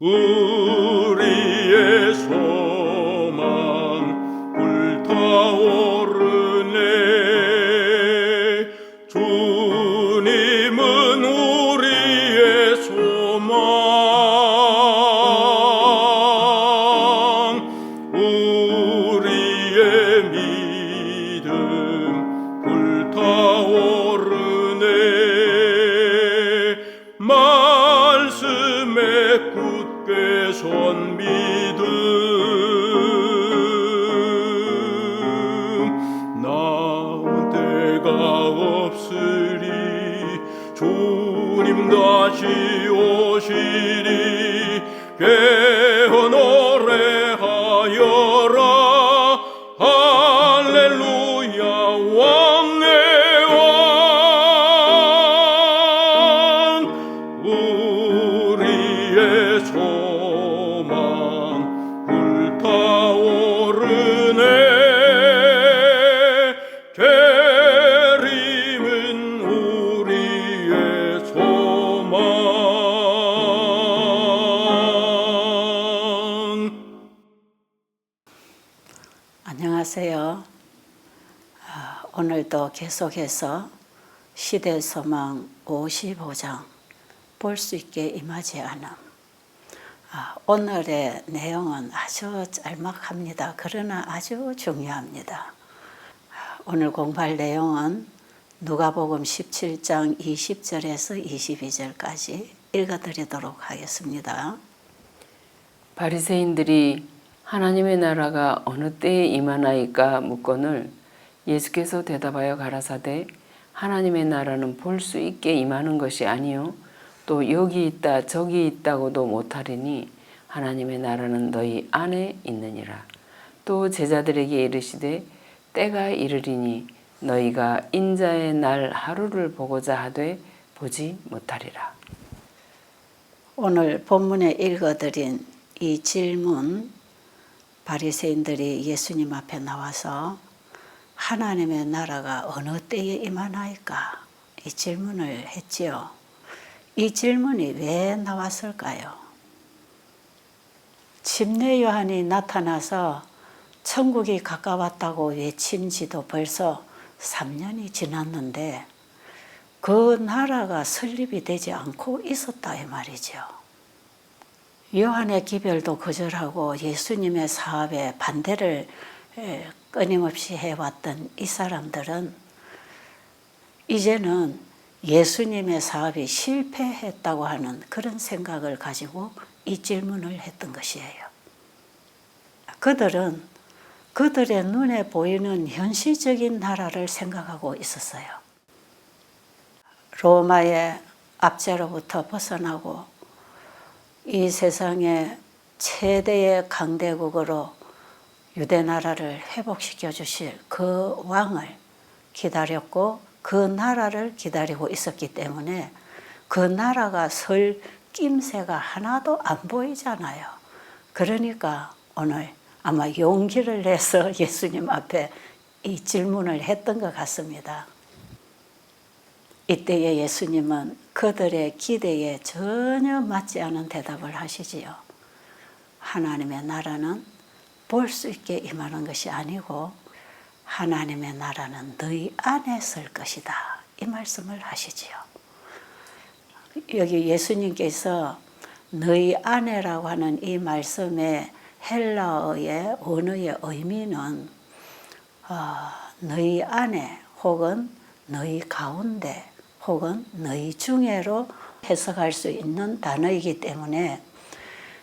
우리의 소망 불타오르네. 주님은 우리의 소망, 우리의 믿음 불타오르네. 말씀에 굳게 선 믿음, 나은 때가 없으리. 주님 다시 오시리. 깨어 노래하여라. 할렐루야. 왕의 왕, 우리의 소망 불타오르네. 계림은 우리의 소망. 안녕하세요. 오늘도 계속해서 시대소망 55장 볼 수 있게 임하지 않음. 오늘의 내용은 아주 짤막합니다. 그러나 아주 중요합니다. 오늘 공부할 내용은 누가복음 17장 20절에서 22절까지 읽어드리도록 하겠습니다. 바리새인들이 하나님의 나라가 어느 때에 임하나이까 묻거늘 예수께서 대답하여 가라사대 하나님의 나라는 볼 수 있게 임하는 것이 아니요 또 여기 있다 저기 있다고도 못하리니 하나님의 나라는 너희 안에 있느니라. 또 제자들에게 이르시되 때가 이르리니 너희가 인자의 날 하루를 보고자 하되 보지 못하리라. 오늘 본문에 읽어드린 이 질문, 바리새인들이 예수님 앞에 나와서 하나님의 나라가 어느 때에 임하나이까 이 질문을 했지요. 이 질문이 왜 나왔을까요? 침례 요한이 나타나서 천국이 가까웠다고 외친 지도 벌써 3년이 지났는데 그 나라가 설립이 되지 않고 있었다 이 말이죠. 요한의 기별도 거절하고 예수님의 사업에 반대를 끊임없이 해왔던 이 사람들은 이제는 예수님의 사업이 실패했다고 하는 그런 생각을 가지고 이 질문을 했던 것이에요. 그들은 그들의 눈에 보이는 현실적인 나라를 생각하고 있었어요. 로마의 압제로부터 벗어나고 이 세상의 최대의 강대국으로 유대 나라를 회복시켜 주실 그 왕을 기다렸고 그 나라를 기다리고 있었기 때문에 그 나라가 설 낌새가 하나도 안 보이잖아요. 그러니까 오늘 아마 용기를 내서 예수님 앞에 이 질문을 했던 것 같습니다. 이때에 예수님은 그들의 기대에 전혀 맞지 않은 대답을 하시지요. 하나님의 나라는 볼 수 있게 임하는 것이 아니고 하나님의 나라는 너희 안에 설 것이다. 이 말씀을 하시지요. 여기 예수님께서 너희 안에라고 하는 이 말씀의 헬라어의 언어의 의미는 너희 안에 혹은 너희 가운데 혹은 너희 중에로 해석할 수 있는 단어이기 때문에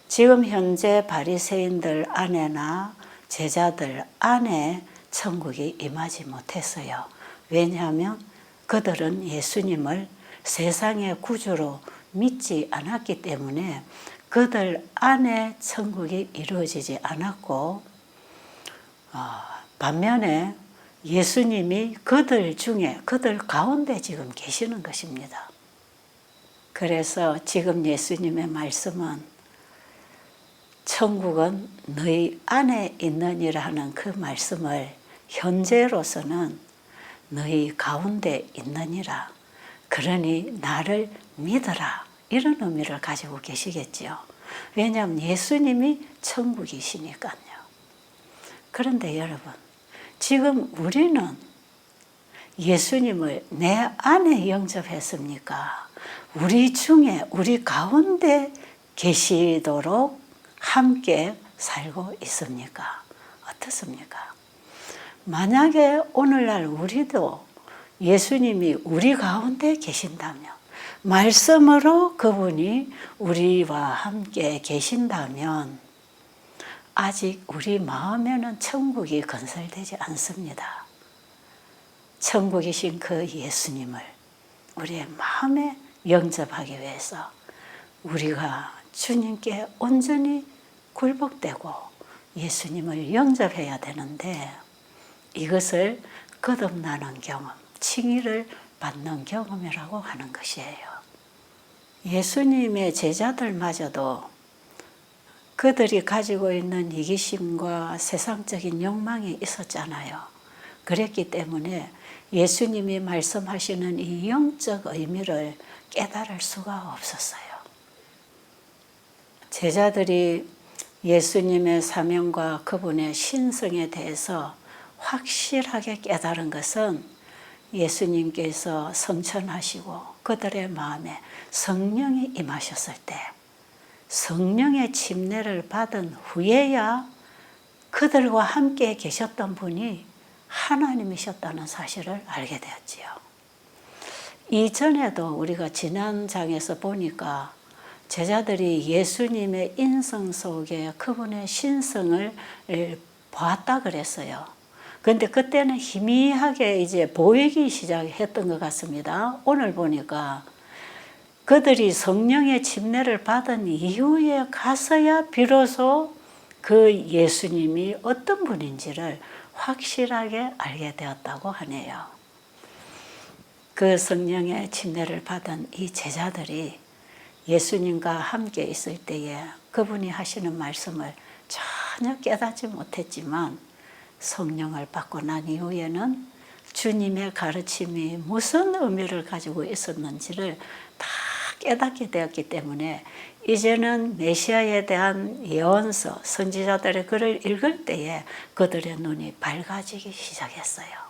지금 현재 바리새인들 안에나 제자들 안에 천국이 임하지 못했어요. 왜냐하면 그들은 예수님을 세상의 구주로 믿지 않았기 때문에 그들 안에 천국이 이루어지지 않았고 반면에 예수님이 그들 중에 그들 가운데 지금 계시는 것입니다. 그래서 지금 예수님의 말씀은 천국은 너희 안에 있느니라 하는 그 말씀을 현재로서는 너희 가운데 있느니라. 그러니 나를 믿어라. 이런 의미를 가지고 계시겠지요. 왜냐하면 예수님이 천국이시니까요. 그런데 여러분, 지금 우리는 예수님을 내 안에 영접했습니까? 우리 중에, 우리 가운데 계시도록 함께 살고 있습니까? 어떻습니까? 만약에 오늘날 우리도 예수님이 우리 가운데 계신다면, 말씀으로 그분이 우리와 함께 계신다면 아직 우리 마음에는 천국이 건설되지 않습니다. 천국이신 그 예수님을 우리의 마음에 영접하기 위해서 우리가 주님께 온전히 굴복되고 예수님을 영접해야 되는데, 이것을 거듭나는 경험, 칭의를 받는 경험이라고 하는 것이에요. 예수님의 제자들마저도 그들이 가지고 있는 이기심과 세상적인 욕망이 있었잖아요. 그랬기 때문에 예수님이 말씀하시는 이 영적 의미를 깨달을 수가 없었어요. 제자들이 예수님의 사명과 그분의 신성에 대해서 확실하게 깨달은 것은 예수님께서 성천하시고 그들의 마음에 성령이 임하셨을 때, 성령의 침례를 받은 후에야 그들과 함께 계셨던 분이 하나님이셨다는 사실을 알게 되었지요. 이전에도 우리가 지난 장에서 보니까 제자들이 예수님의 인성 속에 그분의 신성을 보았다 그랬어요. 그런데 그때는 희미하게 이제 보이기 시작했던 것 같습니다. 오늘 보니까 그들이 성령의 침례를 받은 이후에 가서야 비로소 그 예수님이 어떤 분인지를 확실하게 알게 되었다고 하네요. 그 성령의 침례를 받은 이 제자들이 예수님과 함께 있을 때에 그분이 하시는 말씀을 전혀 깨닫지 못했지만, 성령을 받고 난 이후에는 주님의 가르침이 무슨 의미를 가지고 있었는지를 다 깨닫게 되었기 때문에 이제는 메시아에 대한 예언서, 선지자들의 글을 읽을 때에 그들의 눈이 밝아지기 시작했어요.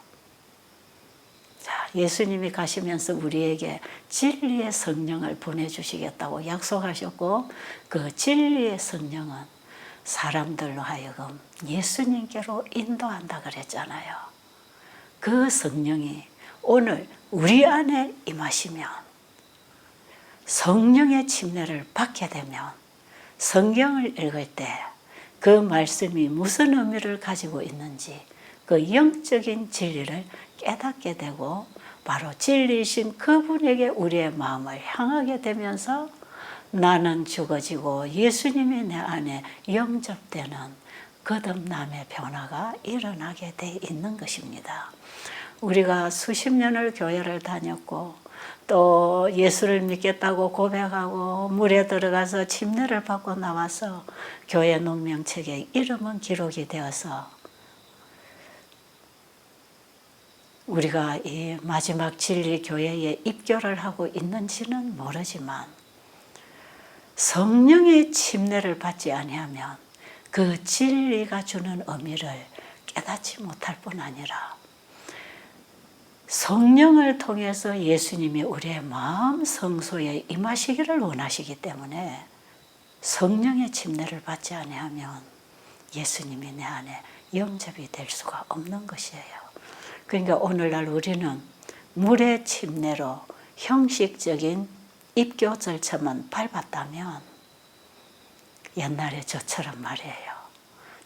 자, 예수님이 가시면서 우리에게 진리의 성령을 보내주시겠다고 약속하셨고, 그 진리의 성령은 사람들로 하여금 예수님께로 인도한다 그랬잖아요. 그 성령이 오늘 우리 안에 임하시면, 성령의 침례를 받게 되면 성경을 읽을 때 그 말씀이 무슨 의미를 가지고 있는지 그 영적인 진리를 깨닫게 되고, 바로 진리이신 그분에게 우리의 마음을 향하게 되면서 나는 죽어지고 예수님이 내 안에 영접되는 거듭남의 변화가 일어나게 돼 있는 것입니다. 우리가 수십 년을 교회를 다녔고 또 예수를 믿겠다고 고백하고 물에 들어가서 침례를 받고 나와서 교회 농명책에 이름은 기록이 되어서 우리가 이 마지막 진리 교회에 입교를 하고 있는지는 모르지만, 성령의 침례를 받지 아니하면 그 진리가 주는 의미를 깨닫지 못할 뿐 아니라 성령을 통해서 예수님이 우리의 마음 성소에 임하시기를 원하시기 때문에 성령의 침례를 받지 아니하면 예수님이 내 안에 영접이 될 수가 없는 것이에요. 그러니까 오늘날 우리는 물의 침례로 형식적인 입교 절차만 밟았다면, 옛날에 저처럼 말이에요.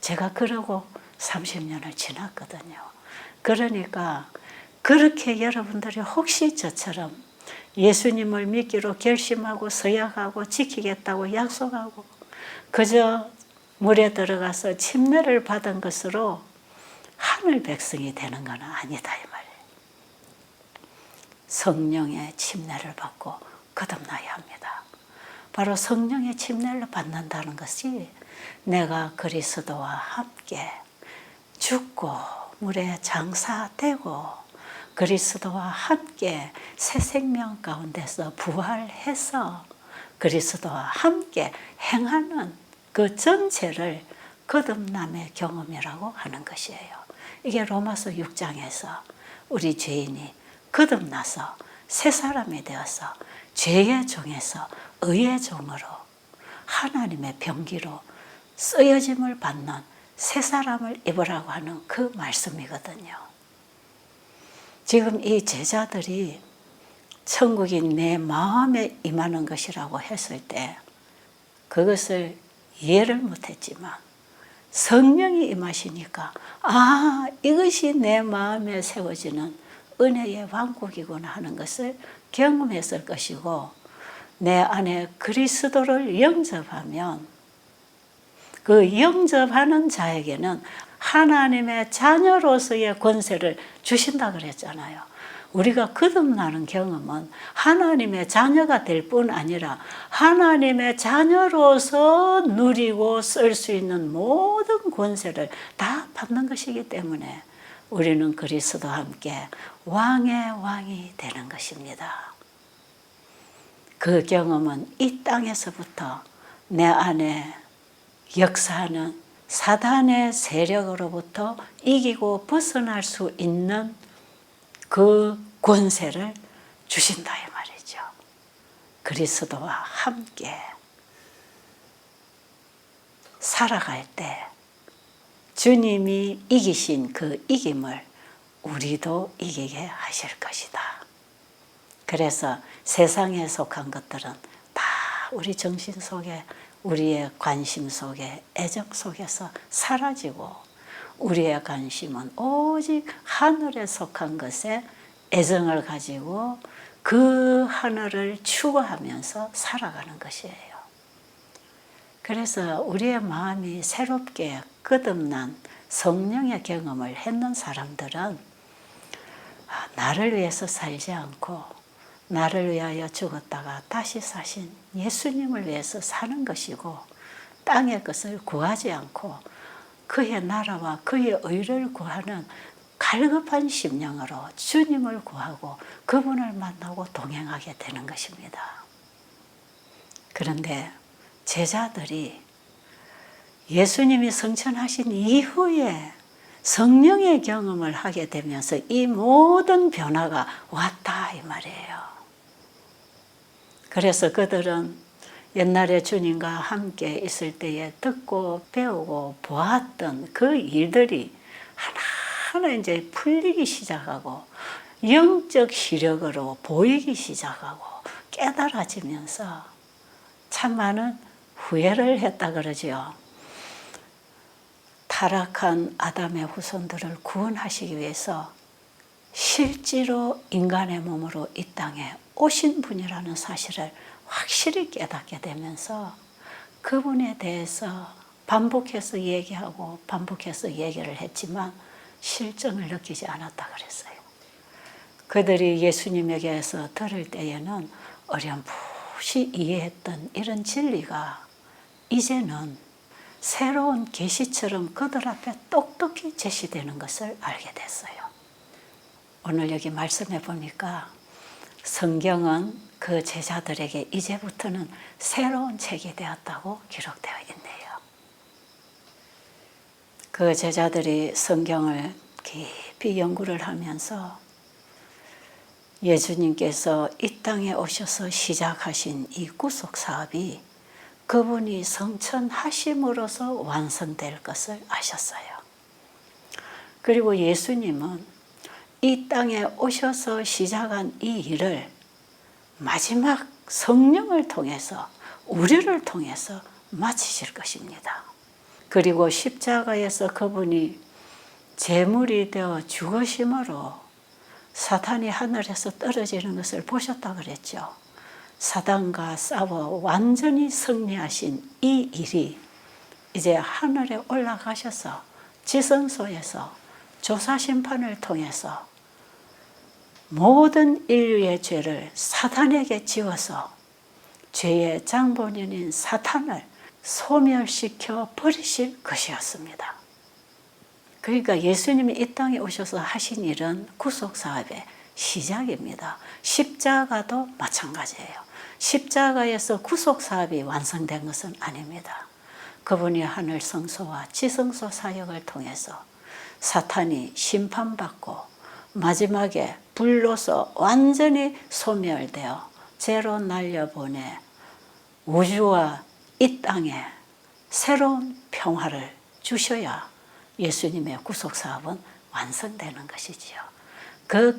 제가 그러고 30년을 지났거든요. 그러니까 그렇게 여러분들이 혹시 저처럼 예수님을 믿기로 결심하고 서약하고 지키겠다고 약속하고 그저 물에 들어가서 침례를 받은 것으로 하늘 백성이 되는 건 아니다 이 말이에요. 성령의 침례를 받고 거듭나야 합니다. 바로 성령의 침례를 받는다는 것이 내가 그리스도와 함께 죽고 물에 장사되고 그리스도와 함께 새 생명 가운데서 부활해서 그리스도와 함께 행하는 그 전체를 거듭남의 경험이라고 하는 것이에요. 이게 로마서 6장에서 우리 죄인이 거듭나서 새 사람이 되어서 죄의 종에서 의의 종으로 하나님의 병기로 쓰여짐을 받는 새 사람을 입으라고 하는 그 말씀이거든요. 지금 이 제자들이 천국이 내 마음에 임하는 것이라고 했을 때 그것을 이해를 못했지만 성령이 임하시니까 이것이 내 마음에 세워지는 은혜의 왕국이구나 하는 것을 경험했을 것이고 내 안에 그리스도를 영접하면 그 영접하는 자에게는 하나님의 자녀로서의 권세를 주신다 그랬잖아요. 우리가 거듭나는 경험은 하나님의 자녀가 될 뿐 아니라 하나님의 자녀로서 누리고 쓸 수 있는 모든 권세를 다 받는 것이기 때문에 우리는 그리스도와 함께 왕의 왕이 되는 것입니다. 그 경험은 이 땅에서부터 내 안에 역사하는 사단의 세력으로부터 이기고 벗어날 수 있는 그 권세를 주신다 이 말이죠. 그리스도와 함께 살아갈 때 주님이 이기신 그 이김을 우리도 이기게 하실 것이다. 그래서 세상에 속한 것들은 다 우리 정신 속에 우리의 관심 속에 애정 속에서 사라지고 우리의 관심은 오직 하늘에 속한 것에 애정을 가지고 그 하늘을 추구하면서 살아가는 것이에요. 그래서 우리의 마음이 새롭게 거듭난 성령의 경험을 했는 사람들은 나를 위해서 살지 않고 나를 위하여 죽었다가 다시 사신 예수님을 위해서 사는 것이고 땅의 것을 구하지 않고 그의 나라와 그의 의를 구하는 갈급한 심령으로 주님을 구하고 그분을 만나고 동행하게 되는 것입니다. 그런데 제자들이 예수님이 성천하신 이후에 성령의 경험을 하게 되면서 이 모든 변화가 왔다 이 말이에요. 그래서 그들은 옛날에 주님과 함께 있을 때에 듣고 배우고 보았던 그 일들이 하나하나 이제 풀리기 시작하고 영적 시력으로 보이기 시작하고 깨달아지면서 참 많은 후회를 했다 그러지요. 타락한 아담의 후손들을 구원하시기 위해서 실제로 인간의 몸으로 이 땅에 오신 분이라는 사실을 확실히 깨닫게 되면서 그분에 대해서 반복해서 얘기하고 반복해서 얘기를 했지만 실정을 느끼지 않았다 그랬어요. 그들이 예수님에게서 들을 때에는 어렴풋이 이해했던 이런 진리가 이제는 새로운 계시처럼 그들 앞에 똑똑히 제시되는 것을 알게 됐어요. 오늘 여기 말씀해 보니까 성경은 그 제자들에게 이제부터는 새로운 책이 되었다고 기록되어 있네요. 그 제자들이 성경을 깊이 연구를 하면서 예수님께서 이 땅에 오셔서 시작하신 이 구속 사업이 그분이 성천하심으로써 완성될 것을 아셨어요. 그리고 예수님은 이 땅에 오셔서 시작한 이 일을 마지막 성령을 통해서 우리를 통해서 마치실 것입니다. 그리고 십자가에서 그분이 제물이 되어 죽으심으로 사탄이 하늘에서 떨어지는 것을 보셨다 그랬죠. 사단과 싸워 완전히 승리하신 이 일이 이제 하늘에 올라가셔서 지성소에서 조사심판을 통해서 모든 인류의 죄를 사탄에게 지워서 죄의 장본인인 사탄을 소멸시켜 버리실 것이었습니다. 그러니까 예수님이 이 땅에 오셔서 하신 일은 구속사업의 시작입니다. 십자가도 마찬가지예요. 십자가에서 구속 사업이 완성된 것은 아닙니다. 그분이 하늘 성소와 지성소 사역을 통해서 사탄이 심판받고 마지막에 불로서 완전히 소멸되어 죄로 날려보내 우주와 이 땅에 새로운 평화를 주셔야 예수님의 구속 사업은 완성되는 것이지요. 그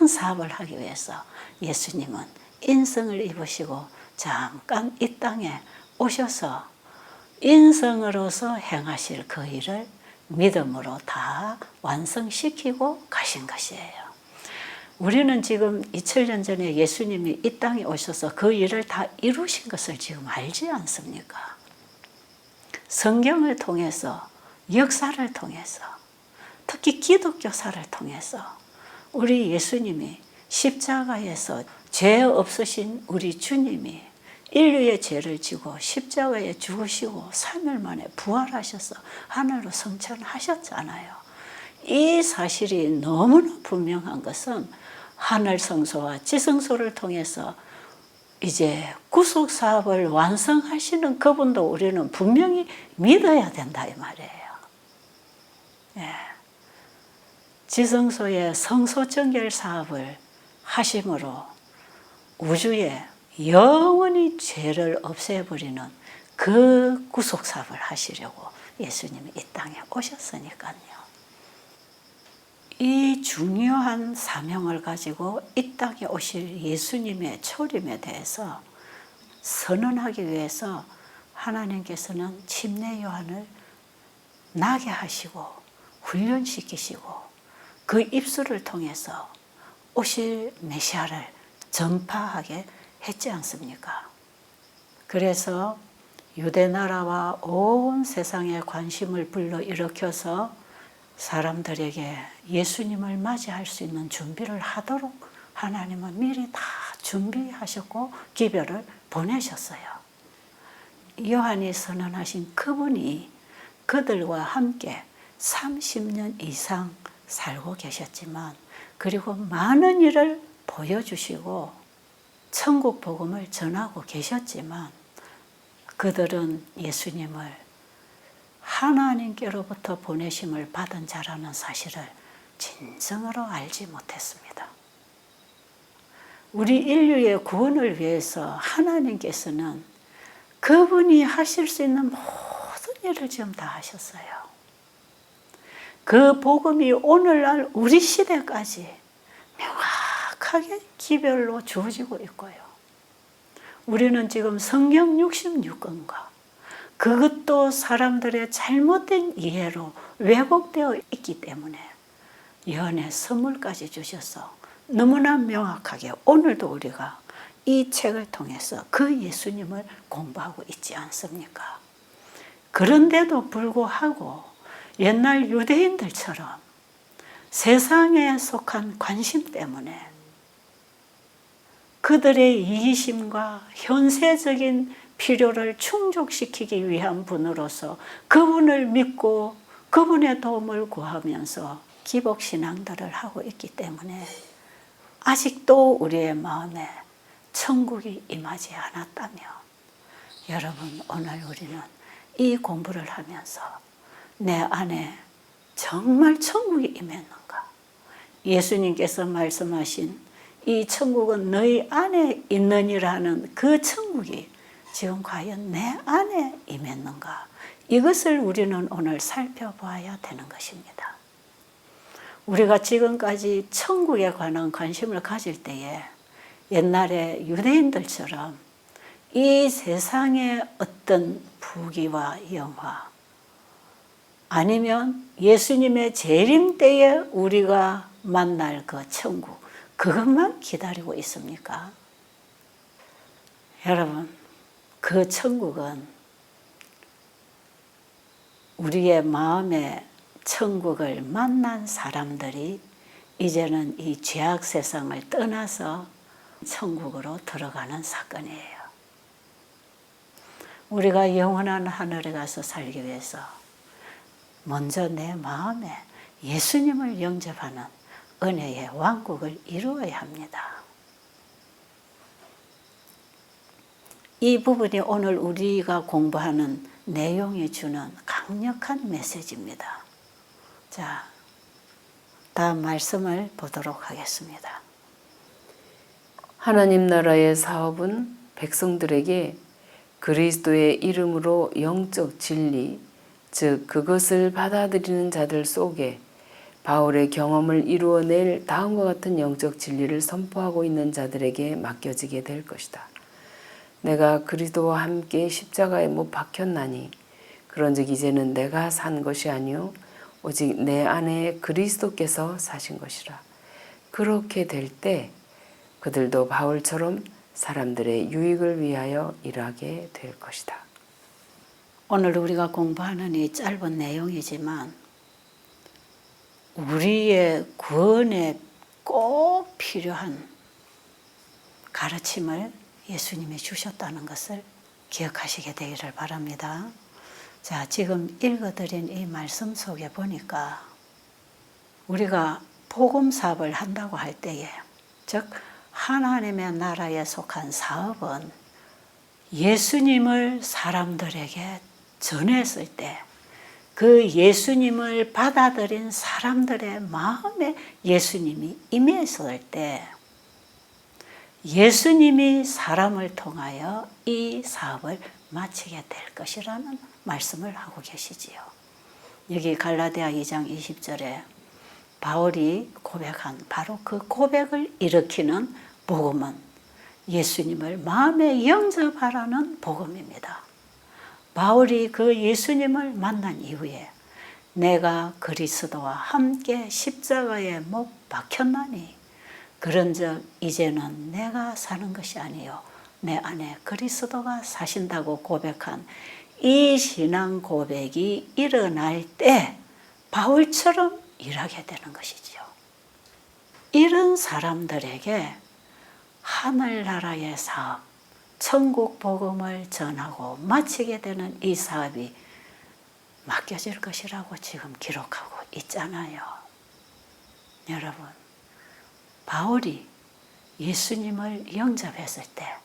큰 사업을 하기 위해서 예수님은 인성을 입으시고 잠깐 이 땅에 오셔서 인성으로서 행하실 그 일을 믿음으로 다 완성시키고 가신 것이에요. 우리는 지금 2000년 전에 예수님이 이 땅에 오셔서 그 일을 다 이루신 것을 지금 알지 않습니까? 성경을 통해서, 역사를 통해서, 특히 기독교사를 통해서 우리 예수님이 십자가에서 죄 없으신 우리 주님이 인류의 죄를 지고 십자가에 죽으시고 3일 만에 부활하셔서 하늘로 승천하셨잖아요. 이 사실이 너무나 분명한 것은 하늘 성소와 지성소를 통해서 이제 구속 사업을 완성하시는 그분도 우리는 분명히 믿어야 된다 이 말이에요. 예. 지성소의 성소 정결 사업을 하심으로 우주에 영원히 죄를 없애버리는 그 구속 사업을 하시려고 예수님이 이 땅에 오셨으니까요. 이 중요한 사명을 가지고 이 땅에 오실 예수님의 초림에 대해서 선언하기 위해서 하나님께서는 침례 요한을 나게 하시고 훈련시키시고 그 입술을 통해서 오실 메시아를 전파하게 했지 않습니까? 그래서 유대 나라와 온 세상에 관심을 불러일으켜서 사람들에게 예수님을 맞이할 수 있는 준비를 하도록 하나님은 미리 다 준비하셨고 기별을 보내셨어요. 요한이 선언하신 그분이 그들과 함께 30년 이상 살고 계셨지만 그리고 많은 일을 보여주시고 천국 복음을 전하고 계셨지만 그들은 예수님을 하나님께로부터 보내심을 받은 자라는 사실을 진정으로 알지 못했습니다. 우리 인류의 구원을 위해서 하나님께서는 그분이 하실 수 있는 모든 일을 지금 다 하셨어요. 그 복음이 오늘날 우리 시대까지 명확하게 기별로 주어지고 있고요. 우리는 지금 성경 66권과 그것도 사람들의 잘못된 이해로 왜곡되어 있기 때문에 연의 선물까지 주셔서 너무나 명확하게 오늘도 우리가 이 책을 통해서 그 예수님을 공부하고 있지 않습니까? 그런데도 불구하고 옛날 유대인들처럼 세상에 속한 관심 때문에 그들의 이기심과 현세적인 필요를 충족시키기 위한 분으로서 그분을 믿고 그분의 도움을 구하면서 기복신앙들을 하고 있기 때문에 아직도 우리의 마음에 천국이 임하지 않았다면 여러분 오늘 우리는 이 공부를 하면서 내 안에 정말 천국이 임했는가? 예수님께서 말씀하신 이 천국은 너희 안에 있느니라는 그 천국이 지금 과연 내 안에 임했는가? 이것을 우리는 오늘 살펴봐야 되는 것입니다. 우리가 지금까지 천국에 관한 관심을 가질 때에 옛날에 유대인들처럼 이 세상의 어떤 부귀와 영화 아니면 예수님의 재림 때에 우리가 만날 그 천국 그것만 기다리고 있습니까? 여러분 그 천국은 우리의 마음에 천국을 만난 사람들이 이제는 이 죄악 세상을 떠나서 천국으로 들어가는 사건이에요. 우리가 영원한 하늘에 가서 살기 위해서 먼저 내 마음에 예수님을 영접하는 은혜의 왕국을 이루어야 합니다. 이 부분이 오늘 우리가 공부하는 내용이 주는 강력한 메시지입니다. 자, 다음 말씀을 보도록 하겠습니다. 하나님 나라의 사업은 백성들에게 그리스도의 이름으로 영적 진리, 즉 그것을 받아들이는 자들 속에 바울의 경험을 이루어낼 다음과 같은 영적 진리를 선포하고 있는 자들에게 맡겨지게 될 것이다. 내가 그리스도와 함께 십자가에 못 박혔나니 그런즉 이제는 내가 산 것이 아니요 오직 내 안에 그리스도께서 사신 것이라. 그렇게 될 때 그들도 바울처럼 사람들의 유익을 위하여 일하게 될 것이다. 오늘 우리가 공부하는 이 짧은 내용이지만 우리의 구원에 꼭 필요한 가르침을 예수님이 주셨다는 것을 기억하시게 되기를 바랍니다. 자, 지금 읽어드린 이 말씀 속에 보니까 우리가 복음 사업을 한다고 할 때에, 즉 하나님의 나라에 속한 사업은 예수님을 사람들에게 전했을 때 그 예수님을 받아들인 사람들의 마음에 예수님이 임했을 때 예수님이 사람을 통하여 이 사업을 마치게 될 것이라는 말씀을 하고 계시지요. 여기 갈라디아 2장 20절에 바울이 고백한 바로 그 고백을 일으키는 복음은 예수님을 마음에 영접하라는 복음입니다. 바울이 그 예수님을 만난 이후에 내가 그리스도와 함께 십자가에 못 박혔나니 그런즉 이제는 내가 사는 것이 아니요 내 안에 그리스도가 사신다고 고백한 이 신앙 고백이 일어날 때 바울처럼 일하게 되는 것이지요. 이런 사람들에게 하늘나라의 사업, 천국 복음을 전하고 마치게 되는 이 사업이 맡겨질 것이라고 지금 기록하고 있잖아요. 여러분, 바울이 예수님을 영접했을 때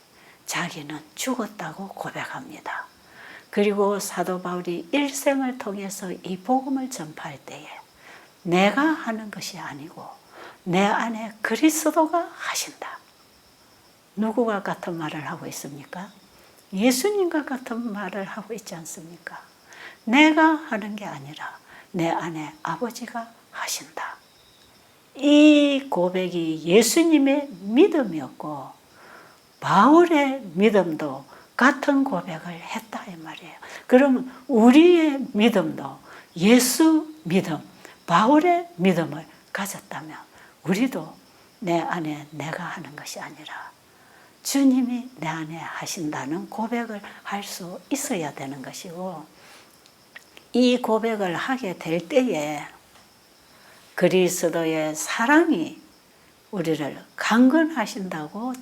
자기는 죽었다고 고백합니다. 그리고 사도 바울이 일생을 통해서 이 복음을 전파할 때에 내가 하는 것이 아니고 내 안에 그리스도가 하신다. 누구와 같은 말을 하고 있습니까? 예수님과 같은 말을 하고 있지 않습니까? 내가 하는 게 아니라 내 안에 아버지가 하신다. 이 고백이 예수님의 믿음이었고 바울의 믿음도 같은 고백을 했다 이 말이에요. 그러면 우리의 믿음도 예수 믿음, 바울의 믿음을 가졌다면 우리도 내 안에 내가 하는 것이 아니라 주님이 내 안에 하신다는 고백을 할 수 있어야 되는 것이고, 이 고백을 하게 될 때에 그리스도의 사랑이 우리를 강건하신다고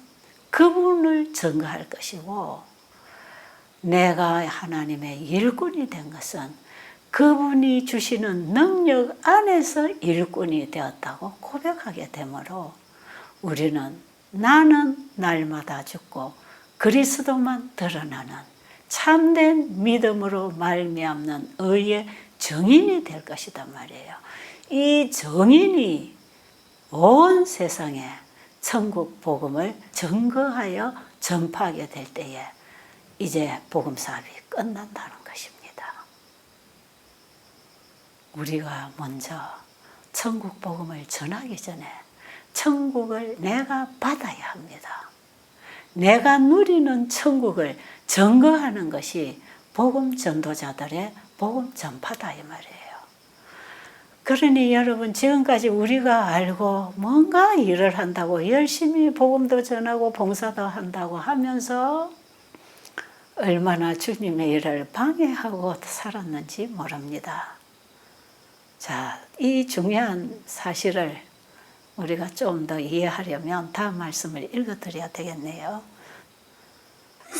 그분을 증거할 것이고, 내가 하나님의 일꾼이 된 것은 그분이 주시는 능력 안에서 일꾼이 되었다고 고백하게 되므로 우리는 나는 날마다 죽고 그리스도만 드러나는 참된 믿음으로 말미암는 의의 증인이 될 것이단 말이에요. 이 증인이 온 세상에 천국 복음을 증거하여 전파하게 될 때에 이제 복음 사업이 끝난다는 것입니다. 우리가 먼저 천국 복음을 전하기 전에 천국을 내가 받아야 합니다. 내가 누리는 천국을 증거하는 것이 복음 전도자들의 복음 전파다 이 말이에요. 그러니 여러분, 지금까지 우리가 알고 뭔가 일을 한다고 열심히 복음도 전하고 봉사도 한다고 하면서 얼마나 주님의 일을 방해하고 살았는지 모릅니다. 자, 이 중요한 사실을 우리가 좀 더 이해하려면 다음 말씀을 읽어드려야 되겠네요.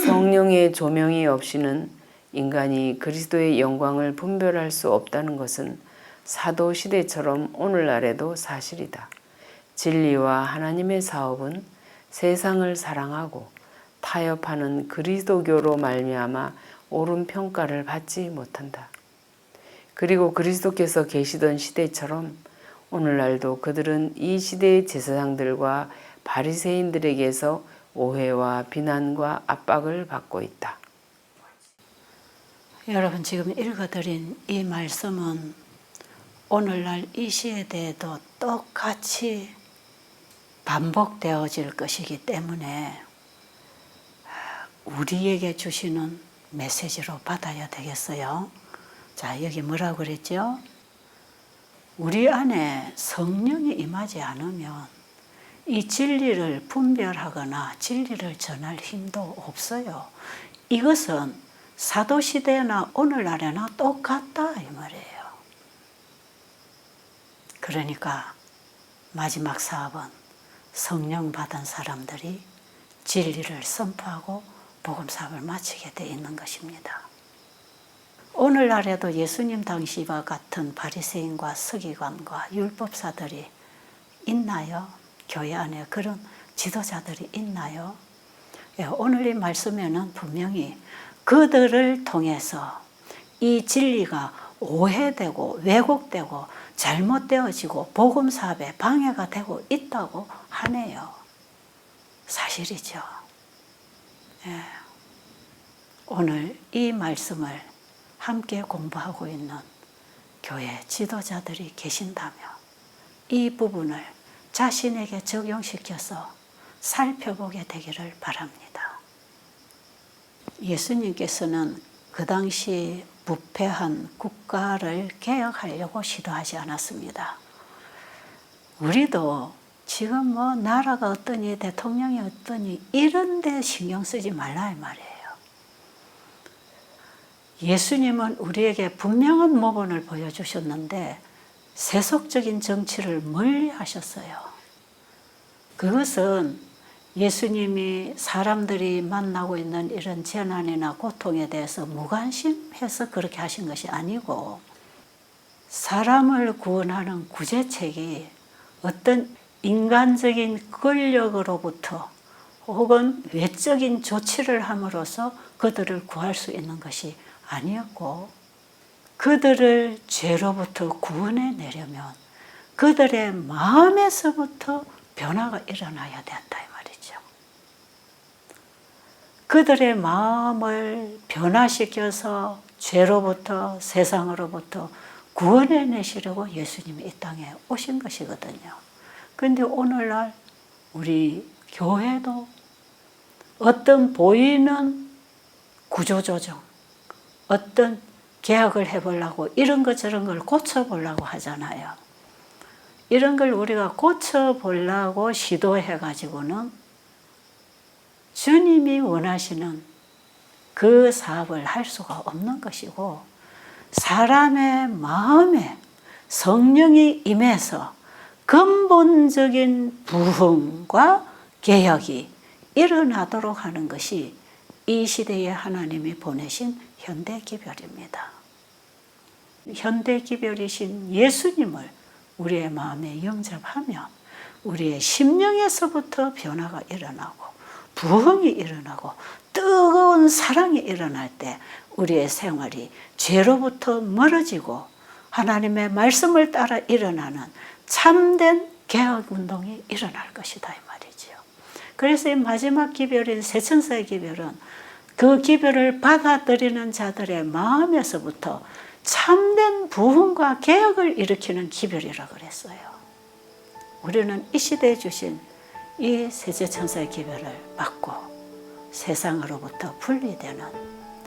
성령의 조명이 없이는 인간이 그리스도의 영광을 분별할 수 없다는 것은 사도 시대처럼 오늘날에도 사실이다. 진리와 하나님의 사업은 세상을 사랑하고 타협하는 그리스도교로 말미암아 옳은 평가를 받지 못한다. 그리고 그리스도께서 계시던 시대처럼 오늘날도 그들은 이 시대의 제사장들과 바리새인들에게서 오해와 비난과 압박을 받고 있다. 여러분 지금 읽어드린 이 말씀은 오늘날 이 시대에도 똑같이 반복되어질 것이기 때문에 우리에게 주시는 메시지로 받아야 되겠어요. 자, 여기 뭐라고 그랬죠? 우리 안에 성령이 임하지 않으면 이 진리를 분별하거나 진리를 전할 힘도 없어요. 이것은 사도시대나 오늘날에나 똑같다 이 말이에요. 그러니까 마지막 사업은 성령 받은 사람들이 진리를 선포하고 복음 사업을 마치게 돼 있는 것입니다. 오늘날에도 예수님 당시와 같은 바리새인과 서기관과 율법사들이 있나요? 교회 안에 그런 지도자들이 있나요? 오늘 이 말씀에는 분명히 그들을 통해서 이 진리가 오해되고 왜곡되고 잘못되어지고 복음 사업에 방해가 되고 있다고 하네요. 사실이죠. 오늘 이 말씀을 함께 공부하고 있는 교회 지도자들이 계신다면 이 부분을 자신에게 적용시켜서 살펴보게 되기를 바랍니다. 예수님께서는 그 당시 부패한 국가를 개혁하려고 시도하지 않았습니다. 우리도 지금 뭐 나라가 어떠니 대통령이 어떠니 이런 데 신경 쓰지 말라 이 말이에요. 예수님은 우리에게 분명한 모본을 보여주셨는데 세속적인 정치를 멀리 하셨어요. 그것은 예수님이 사람들이 만나고 있는 이런 재난이나 고통에 대해서 무관심해서 그렇게 하신 것이 아니고 사람을 구원하는 구제책이 어떤 인간적인 권력으로부터 혹은 외적인 조치를 함으로써 그들을 구할 수 있는 것이 아니었고 그들을 죄로부터 구원해 내려면 그들의 마음에서부터 변화가 일어나야 된다 이 말이죠. 그들의 마음을 변화시켜서 죄로부터 세상으로부터 구원해 내시려고 예수님이 이 땅에 오신 것이거든요. 그런데 오늘날 우리 교회도 어떤 보이는 구조조정, 어떤 개혁을 해보려고 이런 것 저런 걸 고쳐보려고 하잖아요. 이런 걸 우리가 고쳐보려고 시도해가지고는 주님이 원하시는 그 사업을 할 수가 없는 것이고 사람의 마음에 성령이 임해서 근본적인 부흥과 개혁이 일어나도록 하는 것이 이 시대에 하나님이 보내신 현대기별입니다. 현대기별이신 예수님을 우리의 마음에 영접하면 우리의 심령에서부터 변화가 일어나고 부흥이 일어나고 뜨거운 사랑이 일어날 때 우리의 생활이 죄로부터 멀어지고 하나님의 말씀을 따라 일어나는 참된 개혁운동이 일어날 것이다 이 말이죠. 그래서 이 마지막 기별인 세천사의 기별은 그 기별을 받아들이는 자들의 마음에서부터 참된 부흥과 개혁을 일으키는 기별이라고 그랬어요. 우리는 이 시대에 주신 이 세제천사의 기별을 받고 세상으로부터 분리되는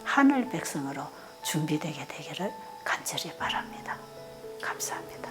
하늘 백성으로 준비되게 되기를 간절히 바랍니다. 감사합니다.